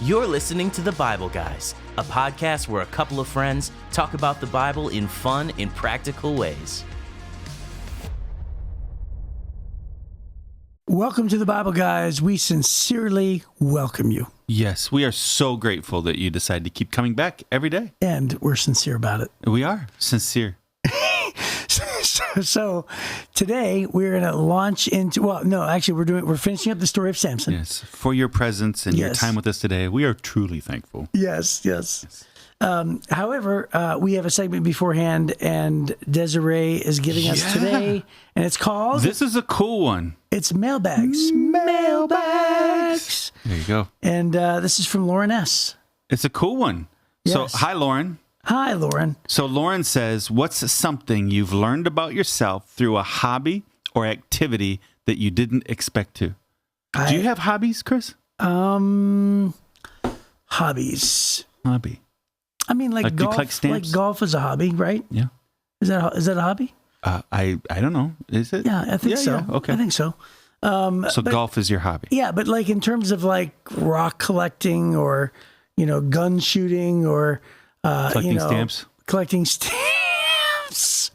You're listening to The Bible Guys, a podcast where a couple of friends talk about the Bible in fun and practical ways. Welcome to The Bible Guys. We sincerely welcome you. Yes, we are so grateful that you decide to keep coming back every day. And we're sincere about it. We are sincere. So today we're going to launch into, we're finishing up the story of Samson. Yes, for your presence and your time with us today, we are truly thankful. Yes. However, we have a segment beforehand, and Desiree is giving us today, and it's called... This is a cool one. It's Mailbags. Mailbags. There you go. And this is from Lauren S. It's a cool one. Yes. So, hi, Lauren. Hi, Lauren. So Lauren says, what's something you've learned about yourself through a hobby or activity that you didn't expect to? Do you have hobbies, Chris? Hobbies. Hobby. I mean, like golf. Collect stamps? Like golf is a hobby, right? Yeah. Is that a hobby? I don't know. Is it? Yeah, I think so. Yeah, okay. I think so. So golf is your hobby. Yeah, but like in terms of like rock collecting or, gun shooting or... stamps? Collecting stamps.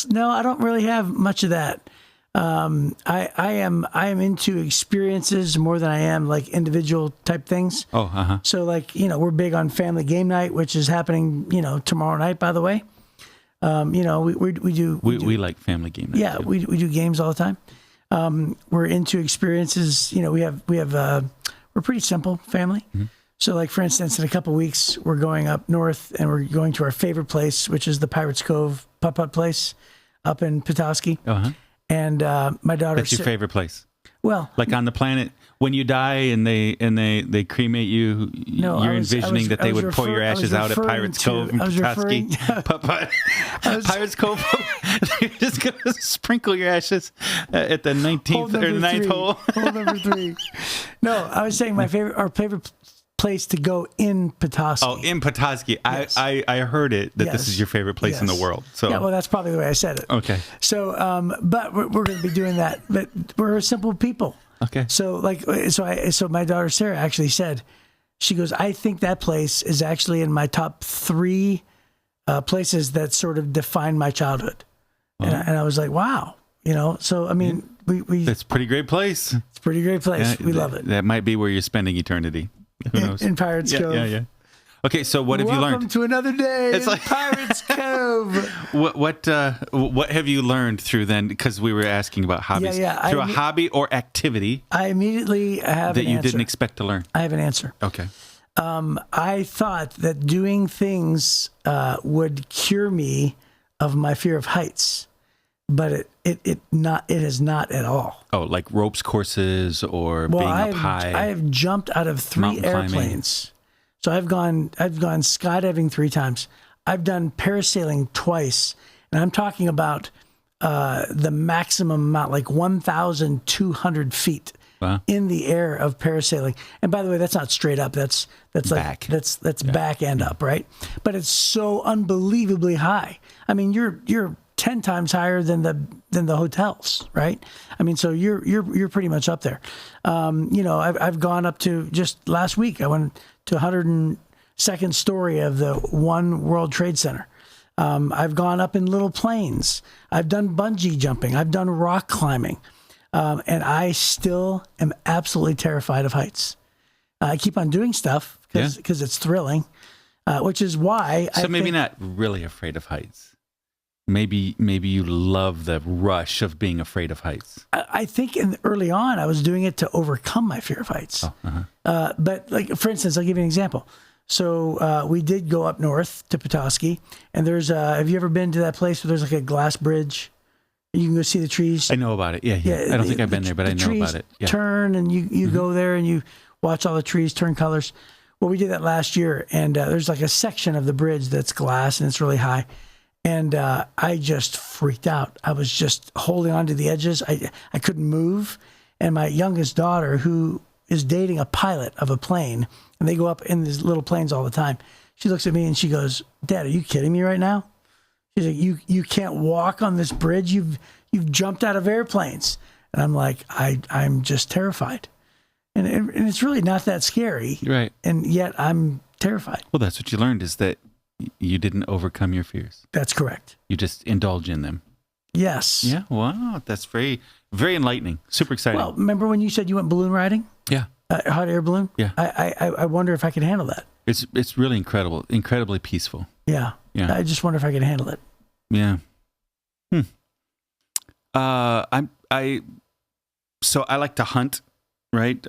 No, I don't really have much of that. I am into experiences more than I am like individual type things. Oh, uh-huh. So like, we're big on family game night, which is happening, tomorrow night, by the way. We We like family game night. Yeah, too. we do games all the time. We're into experiences. We're pretty simple family. Mm-hmm. So, like, for instance, in a couple of weeks, we're going up north and we're going to our favorite place, which is the Pirates Cove putt-putt place up in Petoskey. Uh-huh. And my daughter... That's your favorite place? Well... Like on the planet, when you die and they cremate you, you're envisioning that they would pour your ashes out at Pirates Cove in Petoskey? Pirates Cove, they're just going to sprinkle your ashes at the 19th or 9th hole. Hole number 3. No, I was saying our favorite place to go in Petoskey. Oh, in Petoskey. Yes. I heard it that this is your favorite place in the world. So yeah, well, that's probably the way I said it. Okay. So, but we're going to be doing that. But we're simple people. Okay. So my daughter Sarah actually said, she goes, I think that place is actually in my top 3 places that sort of define my childhood. And I was like, wow. So I mean, we it's a pretty great place. It's a pretty great place. We love it. That might be where you're spending eternity. Who knows? In Pirates Cove. Yeah. Okay, so what have you learned? Welcome to another day it's in Pirates Cove. What have you learned through then? Because we were asking about hobbies. Yeah. Through a hobby or activity. I immediately have that you didn't expect to learn. I have an answer. Okay. I thought that doing things would cure me of my fear of heights, but it has not at all. Oh, like ropes courses or being up high. I have jumped out of 3 airplanes. So I've gone skydiving 3 times. I've done parasailing twice, and I'm talking about the maximum amount, like 1,200 feet in the air of parasailing. And by the way, that's not straight up. That's back. That's back and up, right? But it's so unbelievably high. I mean, you're 10 times higher than the hotels, right? I mean, so you're pretty much up there. I've gone up to, just last week, I went to 102nd story of the One World Trade Center. I've gone up in little planes. I've done bungee jumping. I've done rock climbing. And I still am absolutely terrified of heights. I keep on doing stuff because it's thrilling, which is why maybe not really afraid of heights. Maybe you love the rush of being afraid of heights. I think early on I was doing it to overcome my fear of heights. Oh, uh-huh. But like, for instance, I'll give you an example. So we did go up north to Petoskey, and there's have you ever been to that place where there's like a glass bridge? You can go see the trees. I know about it. Yeah. I don't think I've been there, but I know about it. Yeah. Turn, and you go there and you watch all the trees turn colors. Well, we did that last year, and there's like a section of the bridge that's glass and it's really high. And I just freaked out. I was just holding on to the edges. I couldn't move. And my youngest daughter, who is dating a pilot of a plane, and they go up in these little planes all the time, she looks at me and she goes, Dad, are you kidding me right now? She's like, you can't walk on this bridge. You've jumped out of airplanes. And I'm like, I'm just terrified. And it's really not that scary. Right. And yet I'm terrified. Well, that's what you learned, is that you didn't overcome your fears. That's correct. You just indulge in them. Yes. Yeah. Wow. That's very, very enlightening. Super exciting. Well, remember when you said you went balloon riding? Yeah. Hot air balloon? Yeah. I wonder if I could handle that. It's really incredible, incredibly peaceful. Yeah. Yeah. I just wonder if I could handle it. Yeah. So I like to hunt, right?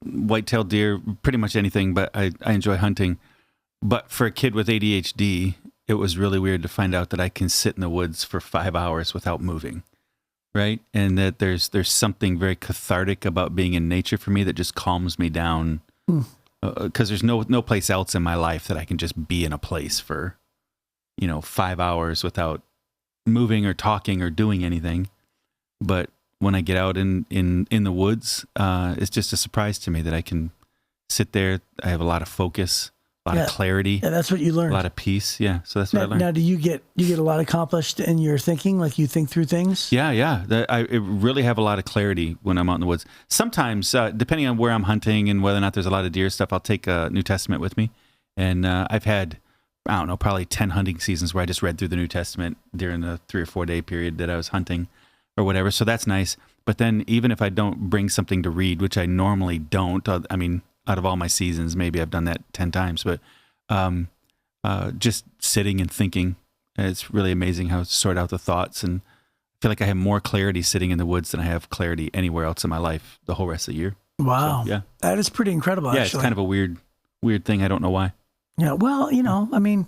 White-tailed deer, pretty much anything, but I enjoy hunting. But for a kid with ADHD, it was really weird to find out that I can sit in the woods for 5 hours without moving, right? And that there's something very cathartic about being in nature for me that just calms me down. Because there's no place else in my life that I can just be in a place for, 5 hours without moving or talking or doing anything. But when I get out in the woods, it's just a surprise to me that I can sit there. I have a lot of focus, a lot of clarity. Yeah, that's what you learned. A lot of peace. Yeah, so that's what I learned. Now, do you get a lot accomplished in your thinking? Like you think through things? Yeah. I really have a lot of clarity when I'm out in the woods. Sometimes, depending on where I'm hunting and whether or not there's a lot of deer stuff, I'll take a New Testament with me. And I've had, I don't know, probably 10 hunting seasons where I just read through the New Testament during the 3 or 4 day period that I was hunting or whatever. So that's nice. But then even if I don't bring something to read, which I normally don't, I mean, out of all my seasons, maybe I've done that 10 times, but just sitting and thinking, it's really amazing how to sort out the thoughts. And I feel like I have more clarity sitting in the woods than I have clarity anywhere else in my life the whole rest of the year. Wow. So, yeah. That is pretty incredible, yeah, actually. It's kind of a weird thing. I don't know why. Yeah, well, I mean,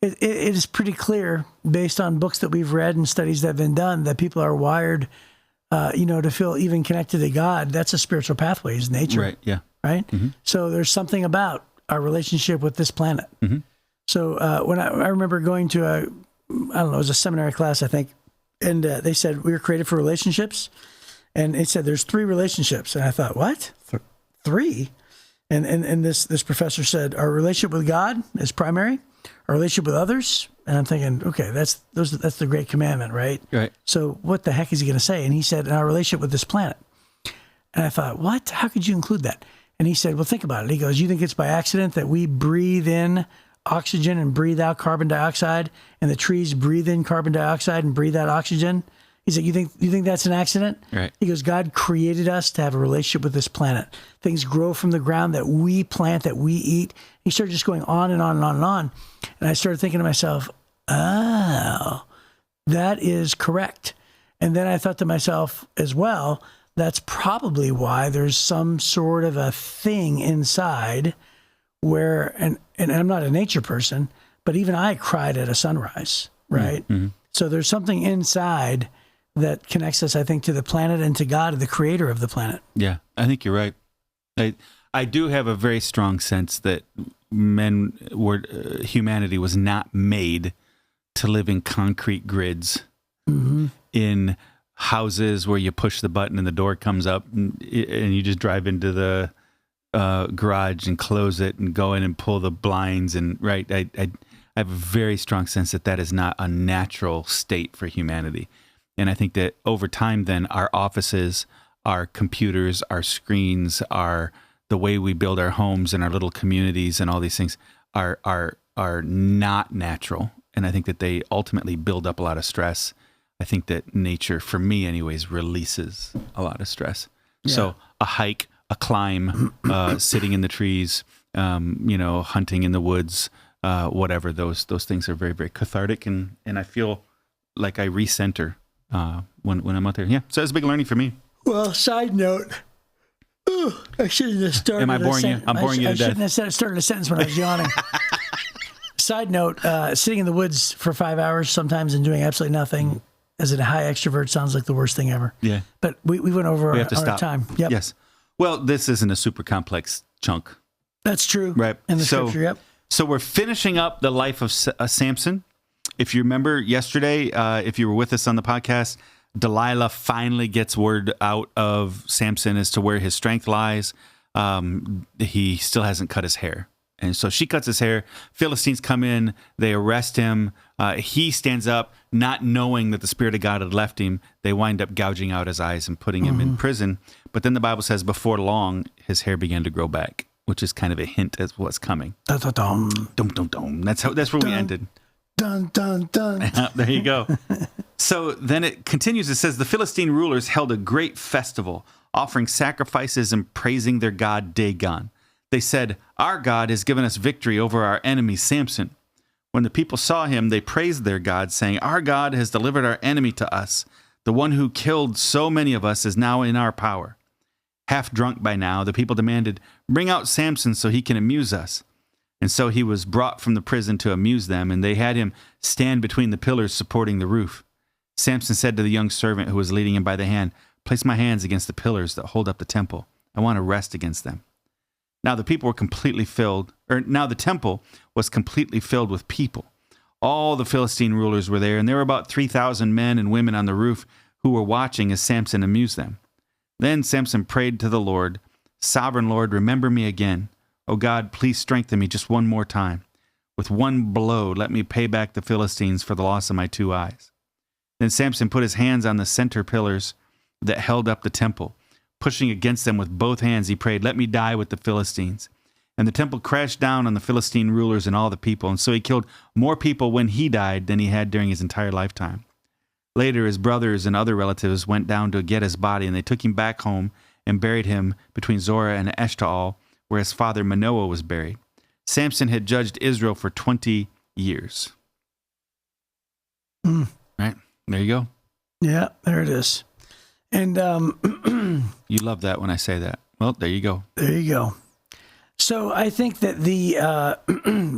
it is pretty clear based on books that we've read and studies that have been done that people are wired, to feel even connected to God. That's a spiritual pathway, is nature. Right, yeah. Right? Mm-hmm. So there's something about our relationship with this planet. Mm-hmm. So when I remember going to it was a seminary class, I think, and they said we were created for relationships. And it said there's 3 relationships. And I thought, what? 3? And this professor said, our relationship with God is primary, our relationship with others. And I'm thinking, okay, that's the great commandment, right? Right. So what the heck is he going to say? And he said, in our relationship with this planet. And I thought, what? How could you include that? And he said, well, think about it. He goes, you think it's by accident that we breathe in oxygen and breathe out carbon dioxide, and the trees breathe in carbon dioxide and breathe out oxygen? He said, you think that's an accident? Right. He goes, God created us to have a relationship with this planet. Things grow from the ground that we plant, that we eat. He started just going on and on and on and on. And I started thinking to myself, oh, that is correct. And then I thought to myself as well, that's probably why there's some sort of a thing inside where, and I'm not a nature person, but even I cried at a sunrise, right? Mm-hmm. So there's something inside that connects us, I think, to the planet and to God, the creator of the planet. Yeah, I think you're right. I do have a very strong sense that humanity was not made to live in concrete grids, mm-hmm. in houses where you push the button and the door comes up and you just drive into the garage and close it and go in and pull the blinds. And right, I have a very strong sense that is not a natural state for humanity. And I think that over time, then, our offices, our computers, our screens, the way we build our homes and our little communities and all these things are not natural. And I think that they ultimately build up a lot of stress. I think that nature, for me anyways, releases a lot of stress. Yeah. So a hike, a climb, sitting in the trees, hunting in the woods, whatever, those things are very, very cathartic. And I feel like I recenter when I'm out there. Yeah, so it's a big learning for me. Well, side note, I shouldn't have started. Am I boring you? I'm boring you to death. I shouldn't have started a sentence when I was yawning. Side note, sitting in the woods for 5 hours sometimes and doing absolutely nothing as a high extrovert sounds like the worst thing ever. Yeah. But we went over our time. Yep. Yes. Well, this isn't a super complex chunk. That's true. Right. In the scripture, yep. So we're finishing up the life of Samson. If you remember yesterday, if you were with us on the podcast, Delilah finally gets word out of Samson as to where his strength lies. He still hasn't cut his hair. And so she cuts his hair. Philistines come in. They arrest him. He stands up, not knowing that the Spirit of God had left him. They wind up gouging out his eyes and putting him in prison. But then the Bible says before long, his hair began to grow back, which is kind of a hint at what's coming. Dun, dun, dun. Dum, dum, dum. That's where we ended. Dun, dun, dun. There you go. So then it continues. It says, the Philistine rulers held a great festival, offering sacrifices and praising their god Dagon. They said, our God has given us victory over our enemy Samson. When the people saw him, they praised their God, saying, our God has delivered our enemy to us. The one who killed so many of us is now in our power. Half drunk by now, the people demanded, bring out Samson so he can amuse us. And so he was brought from the prison to amuse them, and they had him stand between the pillars supporting the roof. Samson said to the young servant who was leading him by the hand, place my hands against the pillars that hold up the temple. I want to rest against them. Now the temple was completely filled with people. All the Philistine rulers were there, and there were about 3,000 men and women on the roof who were watching as Samson amused them. Then Samson prayed to the Lord, sovereign Lord, remember me again. O God, please strengthen me just one more time. With one blow, let me pay back the Philistines for the loss of my 2 eyes. Then Samson put his hands on the center pillars that held up the temple. Pushing against them with both hands, he prayed, let me die with the Philistines. And the temple crashed down on the Philistine rulers and all the people. And so he killed more people when he died than he had during his entire lifetime. Later, his brothers and other relatives went down to get his body, and they took him back home and buried him between Zorah and Eshtaol, where his father Manoah was buried. Samson had judged Israel for 20 years. Right? There you go. Yeah, there it is. And you love that when I say that. Well, there you go. There you go. So I think that the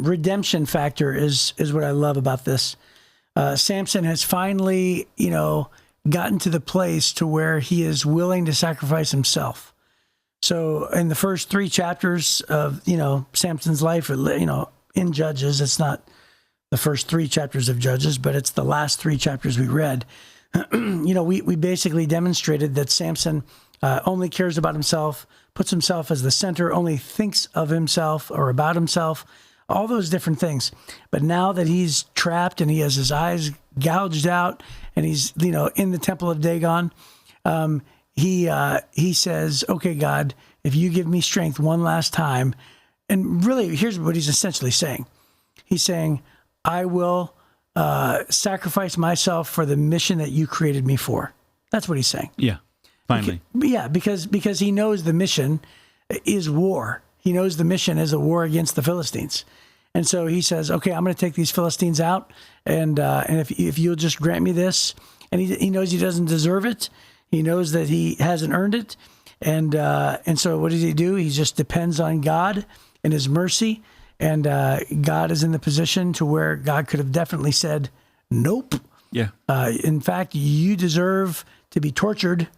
redemption factor is what I love about this. Samson has finally, gotten to the place to where he is willing to sacrifice himself. So in the first 3 chapters of, Samson's life, in Judges, it's not the first 3 chapters of Judges, but it's the last 3 chapters we read. We basically demonstrated that Samson only cares about himself, puts himself as the center, only thinks of himself or about himself, all those different things. But now that he's trapped and he has his eyes gouged out and he's, in the temple of Dagon, he says, okay, God, if you give me strength one last time, and really, here's what he's essentially saying. He's saying, I will sacrifice myself for the mission that you created me for. That's what he's saying. Yeah, finally. Because he knows the mission is war. He knows the mission is a war against the Philistines. And so he says, okay, I'm going to take these Philistines out, and if you'll just grant me this, and he knows he doesn't deserve it. He knows that he hasn't earned it. And so what does he do? He just depends on God and his mercy. And God is in the position to where God could have definitely said, nope. Yeah. In fact, you deserve to be tortured.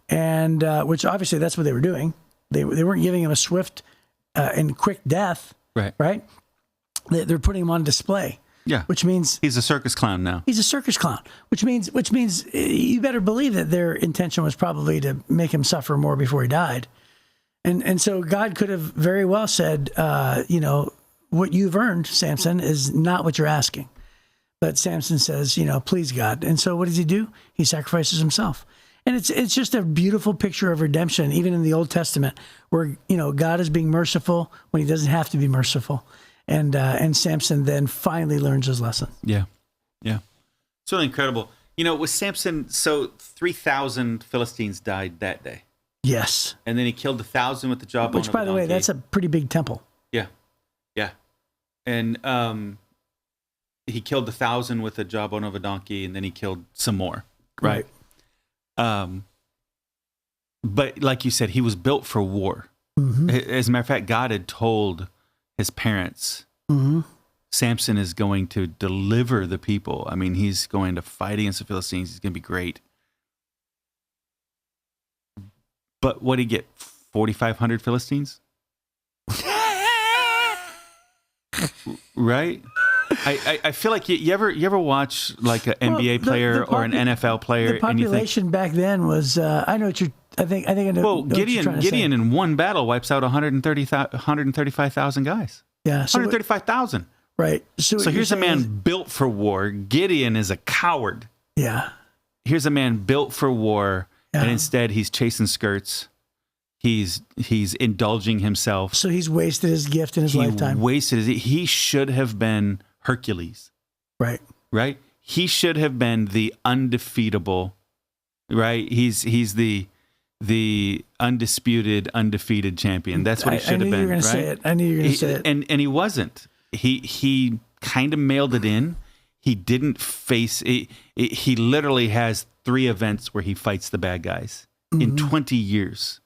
And which obviously that's what they were doing. They weren't giving him a swift and quick death. Right? They're putting him on display. Yeah. Which means he's a circus clown now. He's a circus clown, which means you better believe that their intention was probably to make him suffer more before he died. And so God could have very well said, what you've earned, Samson, is not what you're asking. But Samson says, please, God. And so what does he do? He sacrifices himself. And it's just a beautiful picture of redemption, even in the Old Testament, where, God is being merciful when he doesn't have to be merciful. And Samson then finally learns his lesson. Yeah. It's really incredible. With Samson, so 3,000 Philistines died that day. Yes. And then he killed 1,000 with the jawbone of a donkey. Which, by the way, that's a pretty big temple. Yeah. And he killed 1,000 with the jawbone of a donkey, and then he killed some more. Right. But like you said, he was built for war. Mm-hmm. As a matter of fact, God had told his parents, Samson is going to deliver the people. I mean, he's going to fight against the Philistines. He's going to be great. But what did he get? 4,500 Philistines? Right? I feel like you ever watch like an NBA player or an NFL player? The population back then was I know what you're. I know. Well, Gideon in one battle wipes out 135,000 guys. Yeah. So 135,000. Right. So here's a man built for war. Gideon is a coward. Yeah. Here's a man built for war, and instead he's chasing skirts. He's indulging himself. So he's wasted his gift in his lifetime. He should have been Hercules. Right. Right? He should have been the undefeatable, right? He's the undisputed, undefeated champion. That's what he should have been. I knew you were going to say it. And he wasn't. He kind of mailed it in. He didn't face it. He literally has 3 events where he fights the bad guys in 20 years.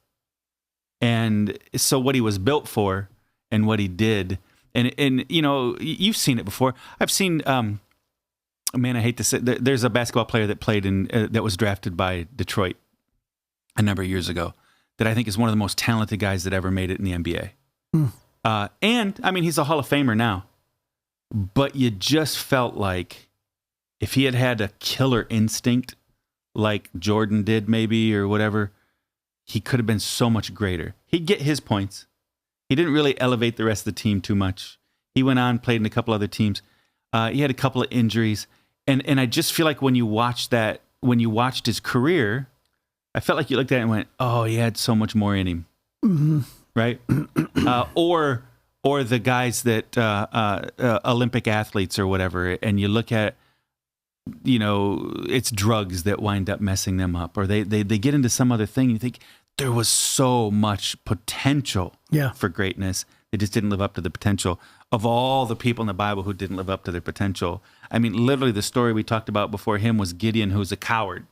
And so what he was built for and what he did, and you know, you've seen it before. I've seen, man, I hate to say, there's a basketball player that played that was drafted by Detroit a number of years ago that I think is one of the most talented guys that ever made it in the NBA. And I mean, he's a Hall of Famer now, but you just felt like if he had had a killer instinct like Jordan did maybe or whatever, he could have been so much greater. He'd get his points. He didn't really elevate the rest of the team too much. He went on, played in a couple other teams. He had a couple of injuries. And I just feel like when you watched his career, I felt like you looked at it and went, oh, he had so much more in him. Mm-hmm. Right? Or the guys that, Olympic athletes or whatever, and you look at, you know, it's drugs that wind up messing them up, or they get into some other thing. And you think there was so much potential for greatness. They just didn't live up to the potential of all the people in the Bible who didn't live up to their potential. I mean, literally the story we talked about before him was Gideon, who's a coward.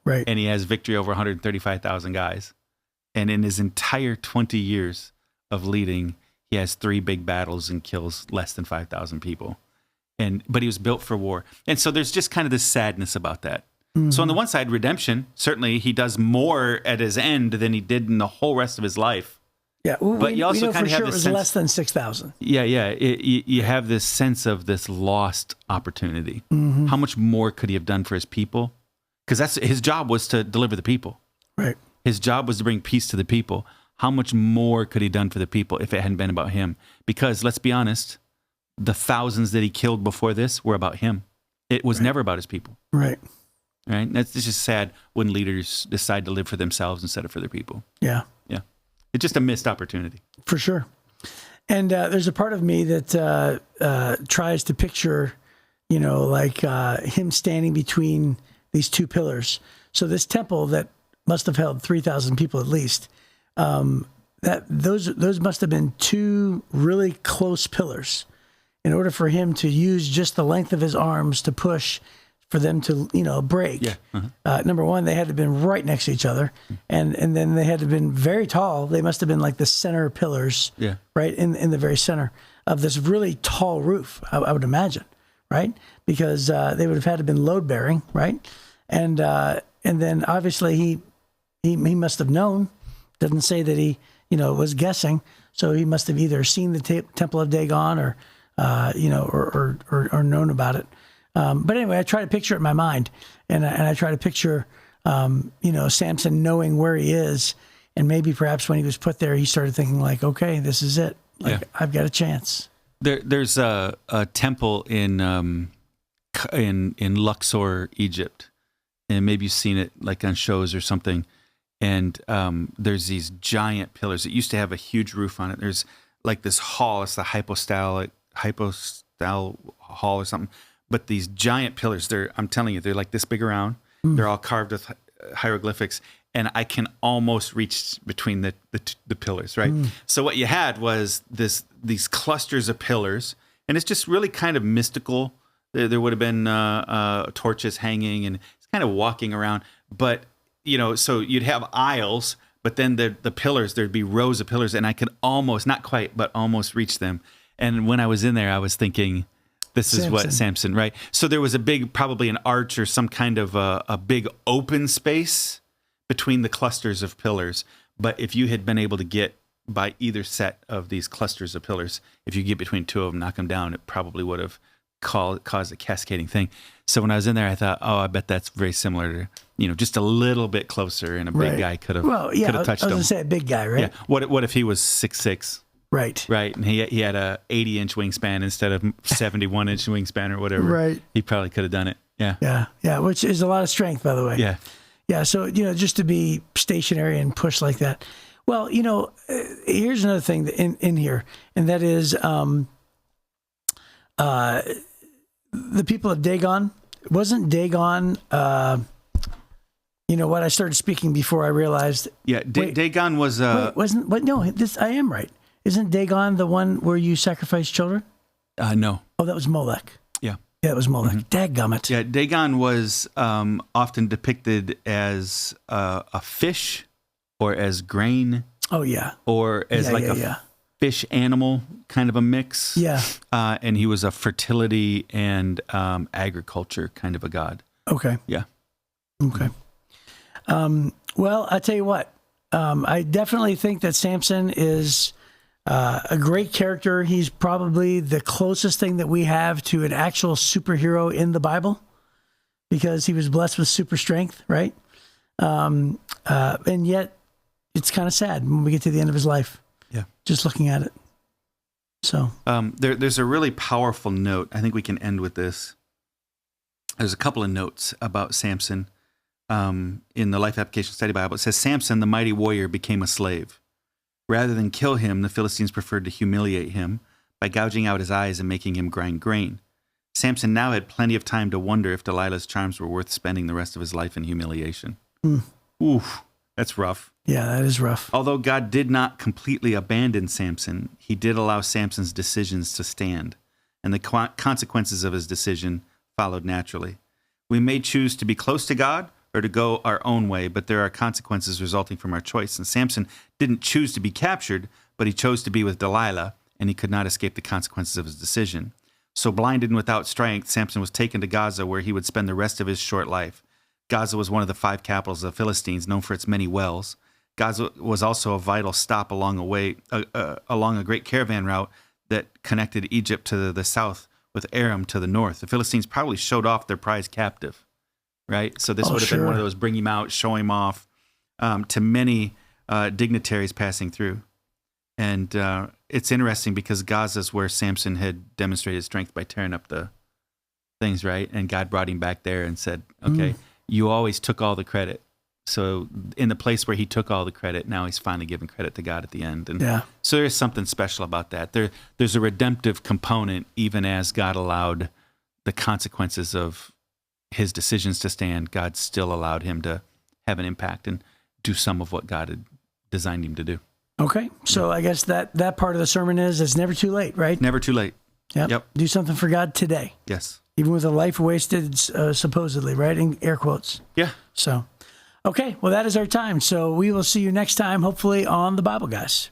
Right. And he has victory over 135,000 guys. And in his entire 20 years of leading, he has 3 big battles and kills less than 5,000 people. But he was built for war. And so there's just kind of this sadness about that. Mm-hmm. So on the one side, redemption, certainly he does more at his end than he did in the whole rest of his life. Yeah, but you also kind of have this sense, less than 6,000. Yeah. You have this sense of this lost opportunity. Mm-hmm. How much more could he have done for his people? Because that's his job, was to deliver the people. Right. His job was to bring peace to the people. How much more could he have done for the people if it hadn't been about him? Because let's be honest, the thousands that he killed before this were about him. It was never about his people. Right. Right. It's just sad when leaders decide to live for themselves instead of for their people. Yeah. Yeah. It's just a missed opportunity. For sure. And there's a part of me that tries to picture, you know, like him standing between these 2 pillars. So this temple that must have held 3,000 people at least, that those must have been 2 really close pillars in order for him to use just the length of his arms to push for them to, you know, break. Yeah. Uh-huh. Number one, they had to have been right next to each other. And then they had to have been very tall. They must have been like the center pillars, right, in the very center of this really tall roof, I would imagine, right? Because they would have had to have been load-bearing, right? And then obviously he must have known. Doesn't say that he, you know, was guessing. So he must have either seen the Temple of Dagon or, you know, or known about it. But anyway, I try to picture it in my mind, and I try to picture, you know, Samson knowing where he is, and maybe perhaps when he was put there, he started thinking like, okay, this is it. Like, I've got a chance. There's a temple in Luxor, Egypt, and maybe you've seen it like on shows or something. And there's these giant pillars. It used to have a huge roof on it. There's like this hall. It's the hypostyle hall or something. But these giant pillars, I'm telling you, they're like this big around. They're all carved with hieroglyphics, and I can almost reach between the pillars, right? So what you had was these clusters of pillars, and it's just really kind of mystical. There would have been torches hanging, and it's kind of walking around. But, you know, so you'd have aisles, but then the pillars, there'd be rows of pillars, and I could almost, not quite, but almost reach them. And when I was in there, I was thinking, this is what Samson, right? So there was probably an arch or some kind of a big open space between the clusters of pillars. But if you had been able to get by either set of these clusters of pillars, if you get between 2 of them, knock them down, it probably would have caused a cascading thing. So when I was in there, I thought, oh, I bet that's very similar to, you know, just a little bit closer, and a big guy could have touched him. I was going to say a big guy, right? Yeah. What if he was 6'6"? Right. Right. And he had a 80-inch wingspan instead of 71-inch wingspan or whatever. Right. He probably could have done it. Yeah. Yeah. Yeah. Which is a lot of strength, by the way. Yeah. Yeah. So, just to be stationary and push like that. Well, here's another thing in here, and that is the people of Dagon. Wasn't Dagon, what I started speaking before I realized. Yeah. Dagon was... wasn't, but no, I am right. Isn't Dagon the one where you sacrifice children? No. Oh, that was Molech. Yeah. Yeah, it was Molech. Dadgummit. Yeah, Dagon was often depicted as a fish or as grain. Oh, yeah. Or as a fish animal, kind of a mix. Yeah. And he was a fertility and agriculture kind of a god. Okay. Yeah. Okay. Well, I tell you what, I definitely think that Samson is a great character. He's probably the closest thing that we have to an actual superhero in the Bible because he was blessed with super strength, right? And yet it's kind of sad when we get to the end of his life. Yeah. Just looking at it. So there's a really powerful note. I think we can end with this. There's a couple of notes about Samson in the Life Application Study Bible. It says, Samson, the mighty warrior, became a slave. Rather than kill him, the Philistines preferred to humiliate him by gouging out his eyes and making him grind grain. Samson now had plenty of time to wonder if Delilah's charms were worth spending the rest of his life in humiliation. Oof, that's rough. Yeah, that is rough. Although God did not completely abandon Samson, he did allow Samson's decisions to stand, and the consequences of his decision followed naturally. We may choose to be close to God or to go our own way, but there are consequences resulting from our choice. And Samson didn't choose to be captured, but he chose to be with Delilah, and he could not escape the consequences of his decision. So blinded and without strength, Samson was taken to Gaza, where he would spend the rest of his short life. Gaza was one of the 5 capitals of the Philistines, known for its many wells. Gaza was also a vital stop along a great caravan route that connected Egypt to the south with Aram to the north. The Philistines probably showed off their prized captive, right? So this would have been one of those bring him out, show him off to many dignitaries passing through. And it's interesting because Gaza is where Samson had demonstrated strength by tearing up the things, right? And God brought him back there and said, okay, you always took all the credit. So in the place where he took all the credit, now he's finally giving credit to God at the end. And so there's something special about that. There's a redemptive component, even as God allowed the consequences of his decisions to stand, God still allowed him to have an impact and do some of what God had designed him to do. Okay. So I guess that part of the sermon is it's never too late, right? Never too late. Yep. Do something for God today. Yes. Even with a life wasted, supposedly, right? In air quotes. Yeah. So, okay. Well, that is our time. So we will see you next time, hopefully on the Bible Guys.